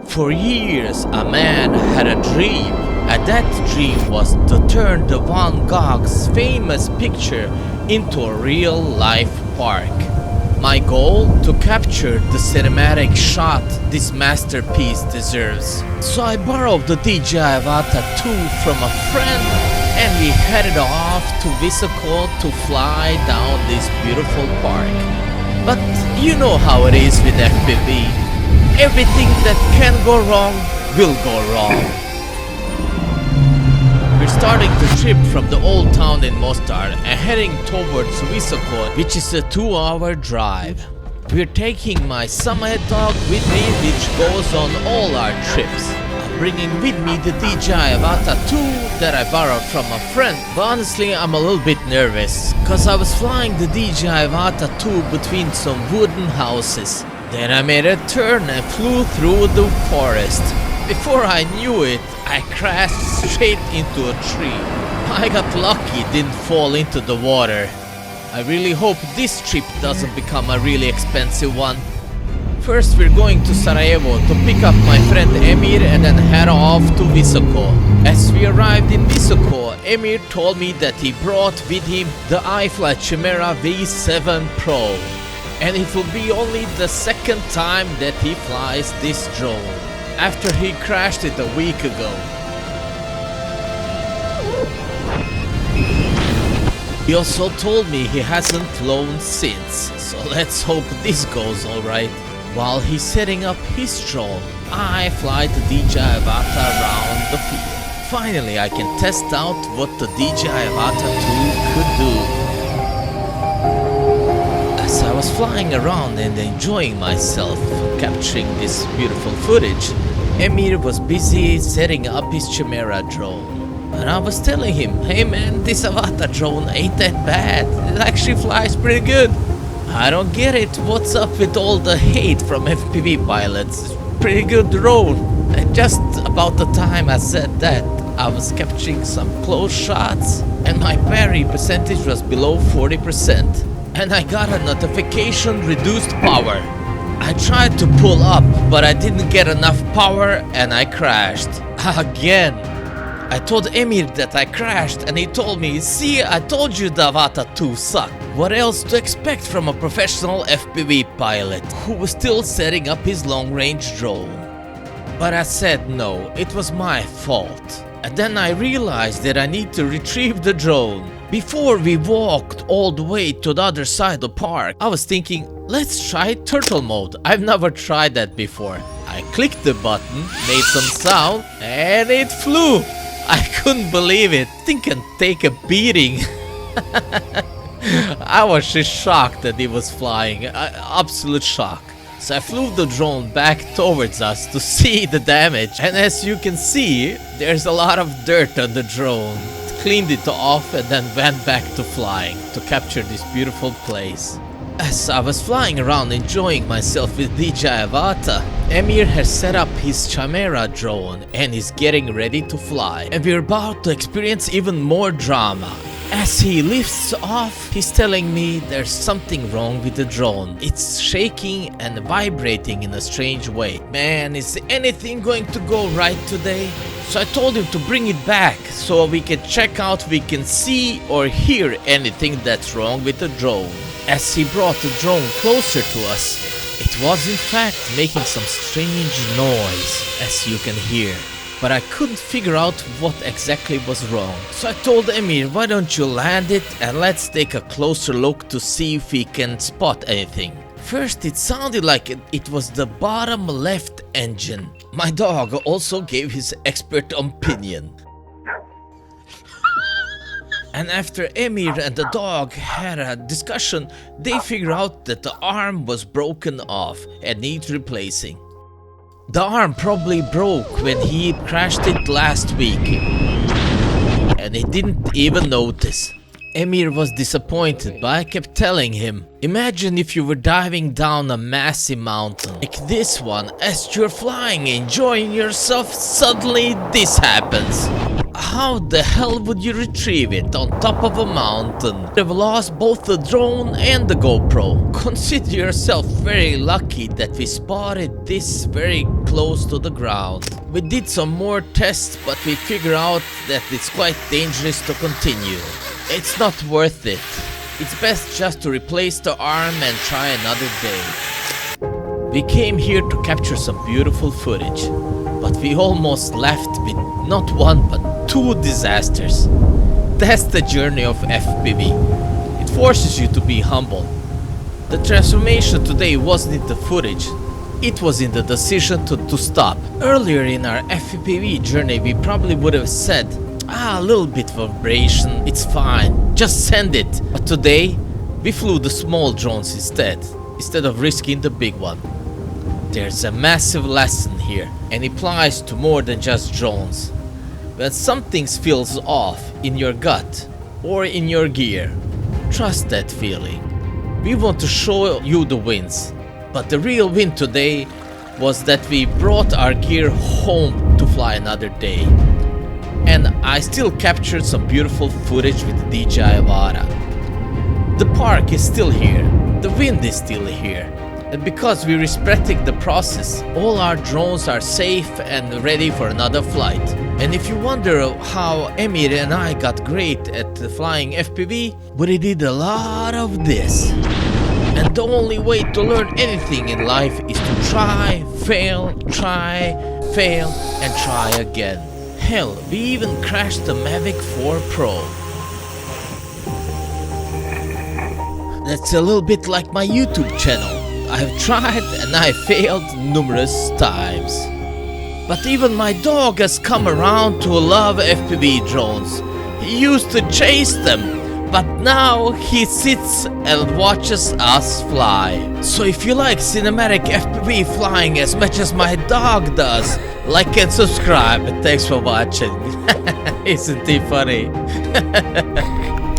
For years, a man had a dream, and that dream was to turn the Van Gogh's famous picture into a real-life park. My goal? To capture the cinematic shot this masterpiece deserves. So I borrowed the DJI Avata 2 from a friend, and we headed off to Visoko to fly down this beautiful park. But you know how it is with FPV. Everything that can go wrong will go wrong. We're starting the trip from the old town in Mostar and heading towards Visoko, which is a 2-hour drive. We're taking my Summit dog with me, which goes on all our trips. I'm bringing with me the DJI Avata 2 that I borrowed from a friend, but honestly I'm a little bit nervous, cause I was flying the DJI Avata 2 between some wooden houses. Then I made a turn and flew through the forest. Before I knew it, I crashed straight into a tree. I got lucky, didn't fall into the water. I really hope this trip doesn't become a really expensive one. First we're going to Sarajevo to pick up my friend Emir and then head off to Visoko. As we arrived in Visoko, Emir told me that he brought with him the iFlight Chimera V7 Pro. And it will be only the second time that he flies this drone, after he crashed it a week ago. He also told me he hasn't flown since, so let's hope this goes alright. While he's setting up his drone, I fly the DJI Avata around the field. Finally I can test out what the DJI Avata 2 could do. As I was flying around and enjoying myself capturing this beautiful footage, Emir was busy setting up his Chimera drone. And I was telling him, hey man, this Avata drone ain't that bad, it actually flies pretty good. I don't get it, what's up with all the hate from FPV pilots? It's pretty good drone. And just about the time I said that, I was capturing some close shots and my parry percentage was below 40%. And I got a notification reduced power. I tried to pull up, but I didn't get enough power and I crashed. Again. I told Emir that I crashed and he told me, see, I told you the Avata 2 sucked. What else to expect from a professional FPV pilot who was still setting up his long-range drone? But I said no, it was my fault. And then I realized that I need to retrieve the drone. Before we walked all the way to the other side of the park, I was thinking, let's try turtle mode. I've never tried that before. I clicked the button, made some sound, and it flew. I couldn't believe it. Think can take a beating. I was just shocked that it was flying. Absolute shock. So I flew the drone back towards us to see the damage. And as you can see, there's a lot of dirt on the drone. Cleaned it off and then went back to flying to capture this beautiful place. As I was flying around enjoying myself with DJI Avata, Emir has set up his Chimera drone and is getting ready to fly. And we're about to experience even more drama. As he lifts off, he's telling me there's something wrong with the drone. It's shaking and vibrating in a strange way. Man, is anything going to go right today? So I told him to bring it back so we can check out if we can see or hear anything that's wrong with the drone. As he brought the drone closer to us, it was in fact making some strange noise, as you can hear. But I couldn't figure out what exactly was wrong. So I told Emir, why don't you land it and let's take a closer look to see if we can spot anything. First it sounded like it was the bottom left engine. My dog also gave his expert opinion. And after Emir and the dog had a discussion, they figured out that the arm was broken off and needs replacing. The arm probably broke when he crashed it last week, and he didn't even notice. Emir was disappointed, but I kept telling him, imagine if you were diving down a massive mountain like this one. As you're flying, enjoying yourself, suddenly this happens. How the hell would you retrieve it on top of a mountain? You've lost both the drone and the GoPro. Consider yourself very lucky that we spotted this very close to the ground. We did some more tests, but we figured out that it's quite dangerous to continue. It's not worth it. It's best just to replace the arm and try another day. We came here to capture some beautiful footage, but we almost left with not one but 2 disasters. That's the journey of FPV. It forces you to be humble. The transformation today wasn't in the footage, it was in the decision to stop. Earlier in our FPV journey we probably would have said, a little bit of vibration, it's fine, just send it. But today we flew the small drones instead of risking the big one. There's a massive lesson here, and it applies to more than just drones. When something feels off in your gut or in your gear, trust that feeling. We want to show you the wins, but the real win today was that we brought our gear home to fly another day. And I still captured some beautiful footage with the DJI Avata. The park is still here, the wind is still here. And because we're respecting the process, all our drones are safe and ready for another flight. And if you wonder how Emir and I got great at flying FPV, we did a lot of this. And the only way to learn anything in life is to try, fail, and try again. Hell, we even crashed the Mavic 4 Pro. That's a little bit like my YouTube channel. I've tried and I failed numerous times. But even my dog has come around to love FPV drones. He used to chase them, but now he sits and watches us fly. So if you like cinematic FPV flying as much as my dog does, like and subscribe. Thanks for watching. Isn't he funny?